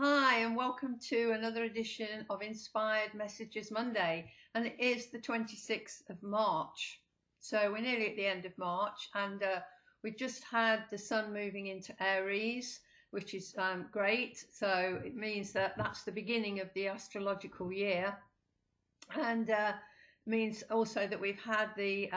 Hi, and welcome to another edition of Inspired Messages Monday. And it is the 26th of March. So we're nearly at the end of March, and we've just had the sun moving into Aries, which is great. So it means that that's the beginning of the astrological year. And means also that we've had the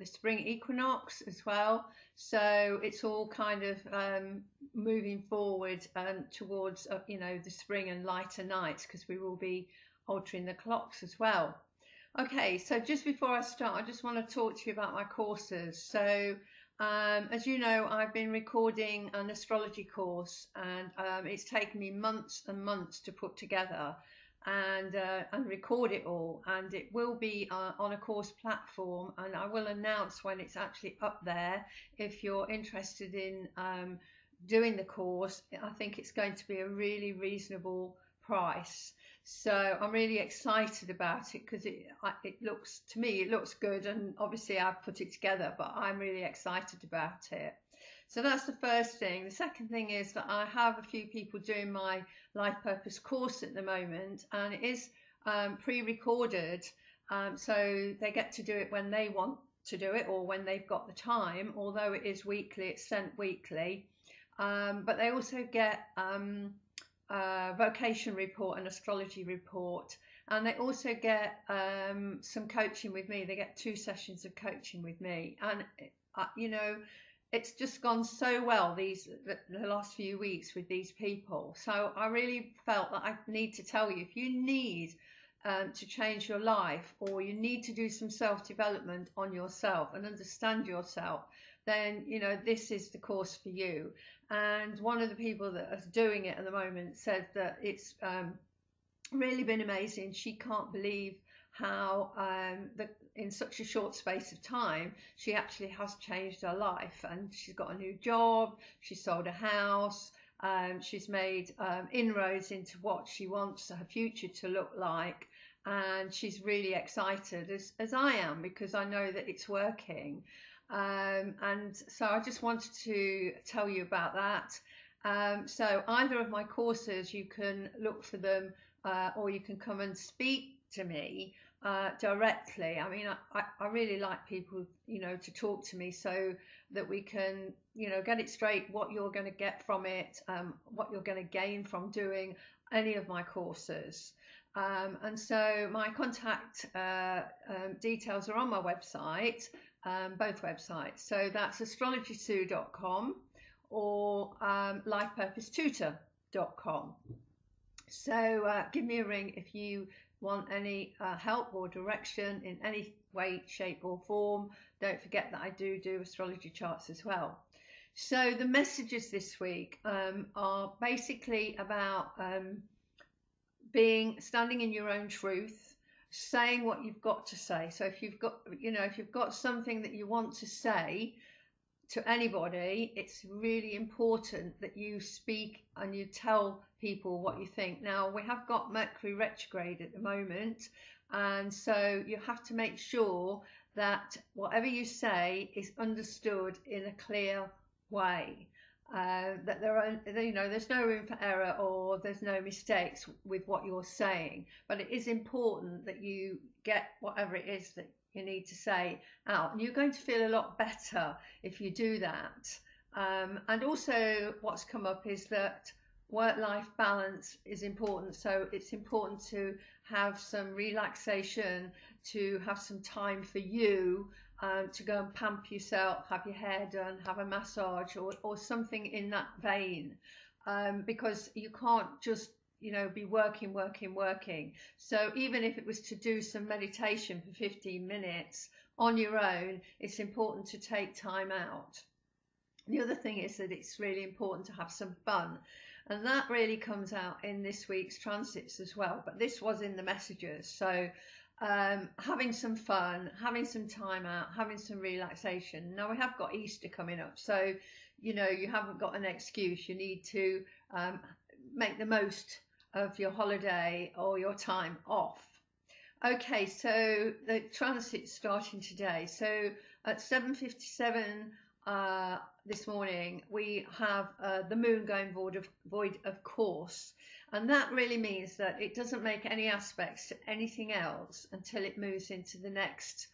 spring equinox as well. So it's all kind of moving forward towards the spring and lighter nights, because we will be altering the clocks as well. Okay, so just before I start, I just want to talk to you about my courses. So as you know, I've been recording an astrology course, and it's taken me months and months to put together and record it all, and it will be on a course platform, and I will announce when it's actually up there. If you're interested in doing the course, I think it's going to be a really reasonable price. So I'm really excited about it, because it looks, to me, it looks good, and obviously I've put it together, but I'm really excited about it. So that's the first thing. The second thing is that I have a few people doing my life purpose course at the moment, and it is pre-recorded, so they get to do it when they want to do it or when they've got the time. Although it is weekly, it's sent weekly, but they also get a vocation report and astrology report, and they also get some coaching with me. They get 2 sessions of coaching with me, and it's just gone so well the last few weeks with these people. So I really felt that I need to tell you, if you need to change your life, or you need to do some self-development on yourself and understand yourself, then this is the course for you. And one of the people that is doing it at the moment said that it's really been amazing. She can't believe how in such a short space of time she actually has changed her life, and she's got a new job, she sold a house, she's made inroads into what she wants her future to look like, and she's really excited, as I am, because I know that it's working. And so I just wanted to tell you about that. So either of my courses, you can look for them, or you can come and speak to me directly. I mean, I really like people, to talk to me, so that we can, get it straight, what you're going to get from it, what you're going to gain from doing any of my courses. And so my contact details are on my website, both websites. So that's astrologysue.com or lifepurposetutor.com. So give me a ring if you want any help or direction in any way, shape or form. Don't forget that I do astrology charts as well. So the messages this week are basically about standing in your own truth, saying what you've got to say. So if you've got something that you want to say to anybody, it's really important that you speak and you tell people what you think. Now, we have got Mercury retrograde at the moment, and so you have to make sure that whatever you say is understood in a clear way, that there's no room for error, or there's no mistakes with what you're saying. But it is important that you get whatever it is that you need to say out, and you're going to feel a lot better if you do that. And also what's come up is that work-life balance is important. So it's important to have some relaxation, to have some time for you, to go and pamper yourself, have your hair done, have a massage, or something in that vein, because you can't just be working. So even if it was to do some meditation for 15 minutes on your own, it's important to take time out. The other thing is that it's really important to have some fun, and that really comes out in this week's transits as well, but this was in the messages. So having some fun, having some time out, having some relaxation. Now we have got Easter coming up, so you haven't got an excuse. You need to make the most of your holiday or your time off. Okay, so the transit's starting today. So at 7:57 this morning, we have the moon going void of course. And that really means that it doesn't make any aspects to anything else until it moves into the next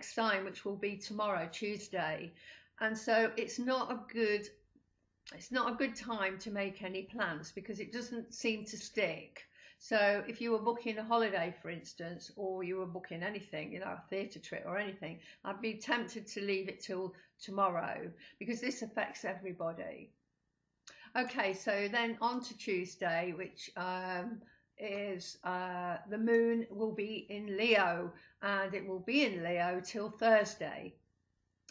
sign, which will be tomorrow, Tuesday. And so it's not a good time to make any plans because it doesn't seem to stick. So if you were booking a holiday, for instance, or you were booking anything, a theatre trip or anything, I'd be tempted to leave it till tomorrow because this affects everybody. Okay, so then on to Tuesday, which is the moon will be in Leo, and it will be in Leo till Thursday.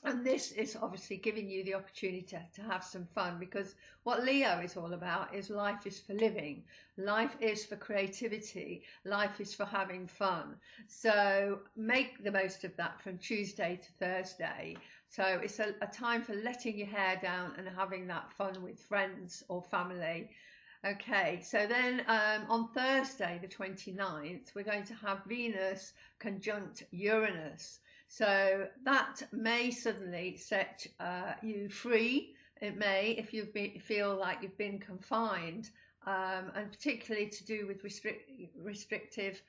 And this is obviously giving you the opportunity to have some fun, because what Leo is all about is life is for living, life is for creativity, life is for having fun. So make the most of that from Tuesday to Thursday. So it's a time for letting your hair down and having that fun with friends or family. Okay, so then on Thursday, the 29th, we're going to have Venus conjunct Uranus. So that may suddenly set you free. It may, if you feel like you've been confined, and particularly to do with restrictions,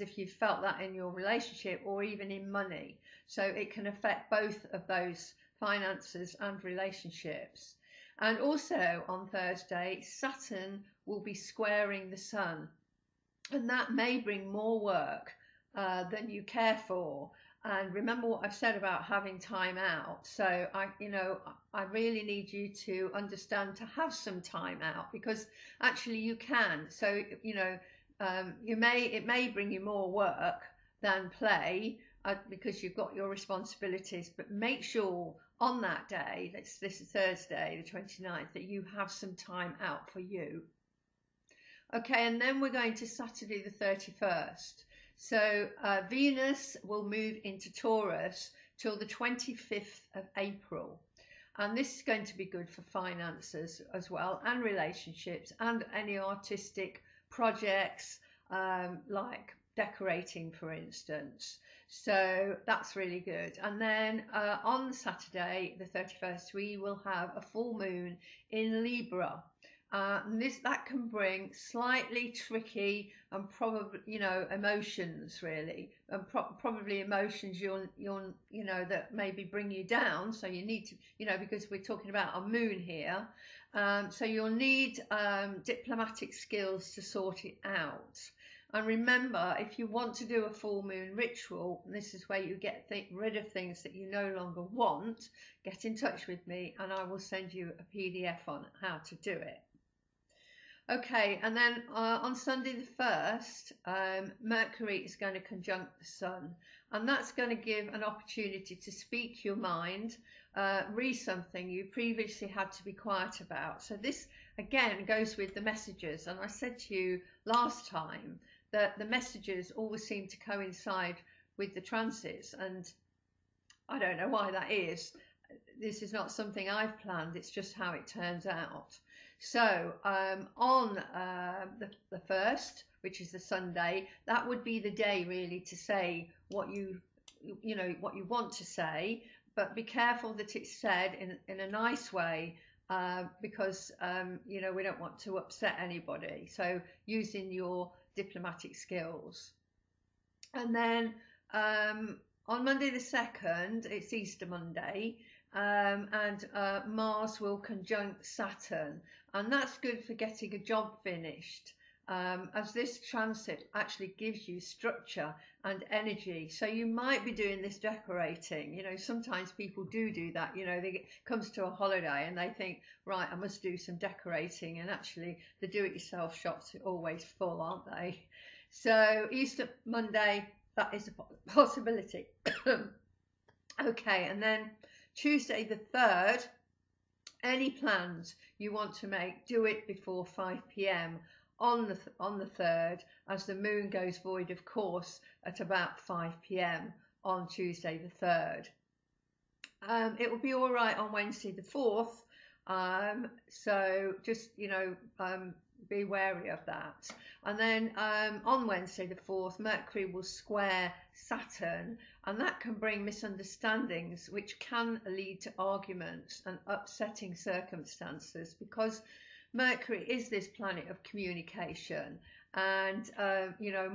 if you've felt that in your relationship or even in money. So it can affect both of those, finances and relationships. And also on Thursday, Saturn will be squaring the Sun, and that may bring more work than you care for. And remember what I've said about having time out. So I really need you to understand to have some time out, because actually you can. So it may bring you more work than play because you've got your responsibilities. But make sure on that day, this is Thursday, the 29th, that you have some time out for you. Okay, and then we're going to Saturday the 31st. So Venus will move into Taurus till the 25th of April. And this is going to be good for finances as well, and relationships, and any artistic projects like decorating, for instance. So that's really good. And then on Saturday, the 31st, we will have a full moon in Libra. That can bring slightly tricky and probably emotions, really, and probably emotions that maybe bring you down. So you need to because we're talking about a moon here, so you'll need diplomatic skills to sort it out. And remember, if you want to do a full moon ritual, and this is where you get rid of things that you no longer want, get in touch with me and I will send you a PDF on how to do it. Okay, and then on Sunday the 1st, Mercury is going to conjunct the Sun, and that's going to give an opportunity to speak your mind, read something you previously had to be quiet about. So this again goes with the messages, and I said to you last time that the messages always seem to coincide with the transits, and I don't know why that is. This is not something I've planned, it's just how it turns out. So on the 1st, which is the Sunday, that would be the day really to say what you want to say, but be careful that it's said in a nice way, because we don't want to upset anybody. So using your diplomatic skills. And then on Monday the 2nd, it's Easter Monday, and Mars will conjunct Saturn, and that's good for getting a job finished, as this transit actually gives you structure and energy. So you might be doing this decorating. Sometimes people do that. Comes to a holiday and they think, right, I must do some decorating, and actually the do-it-yourself shops are always full, aren't they? So Easter Monday, that is a possibility. Okay, and then Tuesday the 3rd, any plans you want to make, do it before 5 p.m. on the 3rd, as the moon goes void, of course, at about 5 p.m. on Tuesday the 3rd. It will be all right on Wednesday the 4th, So just, be wary of that. And then on Wednesday the 4th, Mercury will square Saturn, and that can bring misunderstandings, which can lead to arguments and upsetting circumstances, because Mercury is this planet of communication, and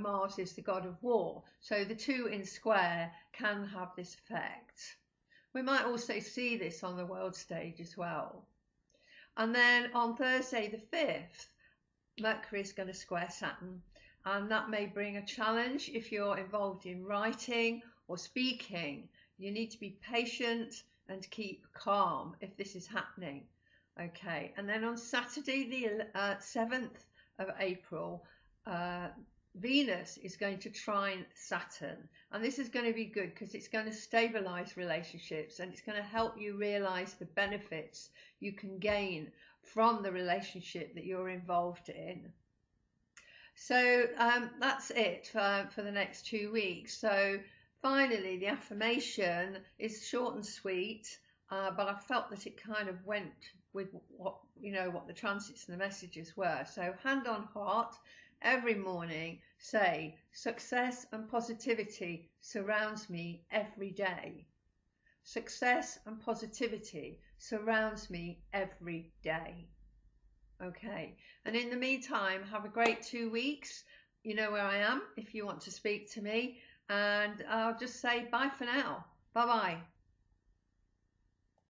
Mars is the god of war. So the two in square can have this effect. We might also see this on the world stage as well. And then on Thursday the 5th, Mercury is going to square Saturn, and that may bring a challenge if you're involved in writing or speaking. You need to be patient and keep calm if this is happening. Okay, and then on Saturday the 7th of April, Venus is going to trine Saturn, and this is going to be good because it's going to stabilize relationships, and it's going to help you realize the benefits you can gain from the relationship that you're involved in. So that's it for the next 2 weeks. So finally, the affirmation is short and sweet, but I felt that it kind of went with what the transits and the messages were. So hand on heart, every morning say, success and positivity surrounds me every day. Success and positivity surrounds me every day. Okay, and in the meantime, have a great 2 weeks. You know where I am if you want to speak to me, and I'll just say bye for now. Bye bye.